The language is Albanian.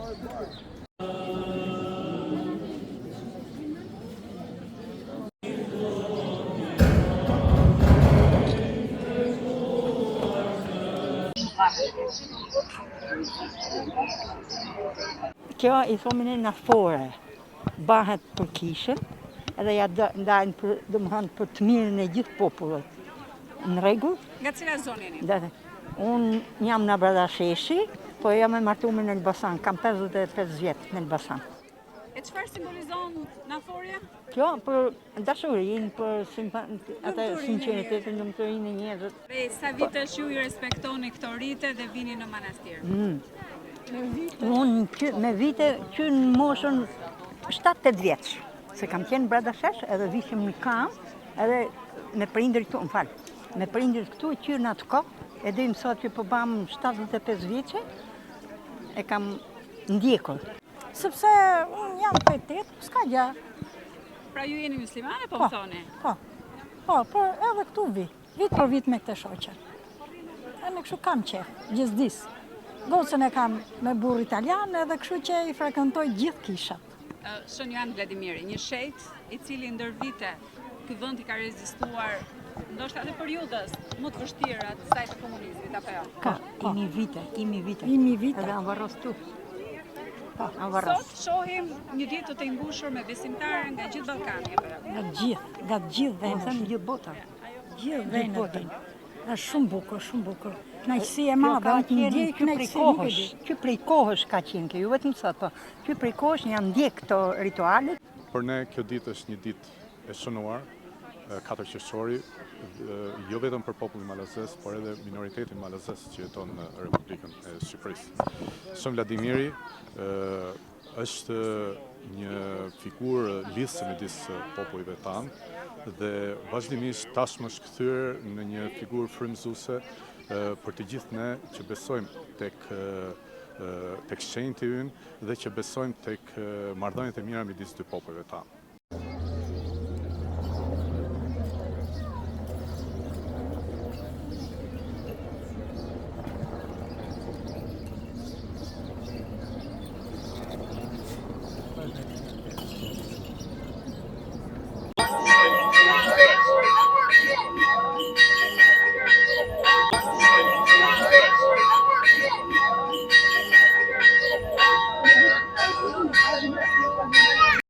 Kjo I thomin e nafore, bahet për kishën, edhe ja ndajnë për të mirën e gjithë popullit. Në rregull? Nga cila zonë jeni? Unë jam nga Bradasheshi, po jam e martuar në Elbasan, kam 55 vjet në Elbasan. E çfarë simbolizon naforia? Kjo për dashurinë, për sinqeritetin, lumturinë e njerëzit. Prej sa vitesh ju I respektoni këto rite dhe vini në manastir? Unë me vite që në moshën 7-8 vjeç, se kam qenë Bradashesh edhe vishim në kam, edhe me prindërit këtu, më fal, me prindërit këtu e qyrë në atë kohë, e dhe më sot që po bam 75 vjeçe, e kam ndjekur. Sepse unë jam për tetë, s'ka gjë. Pra ju jeni muslimane, po më thoni? Po, por edhe këtu vit për vit me këtë shoqe. E në kështu kam qef, gjithdis. Gocën e kam me burr italian edhe kështu që I frekuentoj gjithë kishat. Shën Johan Vladimiri, një shejt I cili ndër vite ky vend I ka rezistuar ndoshta edhe periudhës më të vështira të saj të komunizmit apo jo? Ka, imi vite. Edhe anvarros tu. Sot shohim një ditë të mbushur me besimtarë nga gjithë Ballkani apo jo? Nga gjithë vendet. Në gjithë bota. Gjithë vendet. Është shumë bukur. Kënaqësi e madhe, unë ndjej kënaqësi nuk e di. Që prej kohësh ka qenë kjo, ju vetëm sot, po. Që prej kohësh janë ndjek këto ritualet. Për ne kjo ditë është një ditë e shënuar, 4 qershori, jo vetëm për popullin malazes, por edhe minoritetin malazes që jeton në Republikën e Shqipërisë. Shën Vladimiri është një figurë lidhëse midis popujve tanë dhe vazhdimisht tashmë është kthyer në një figurë frymëzuese për të gjithë ne që besojmë tek shenjti ynë dhe që besojmë tek marrëdhëniet e mira midis dy popujve tanë.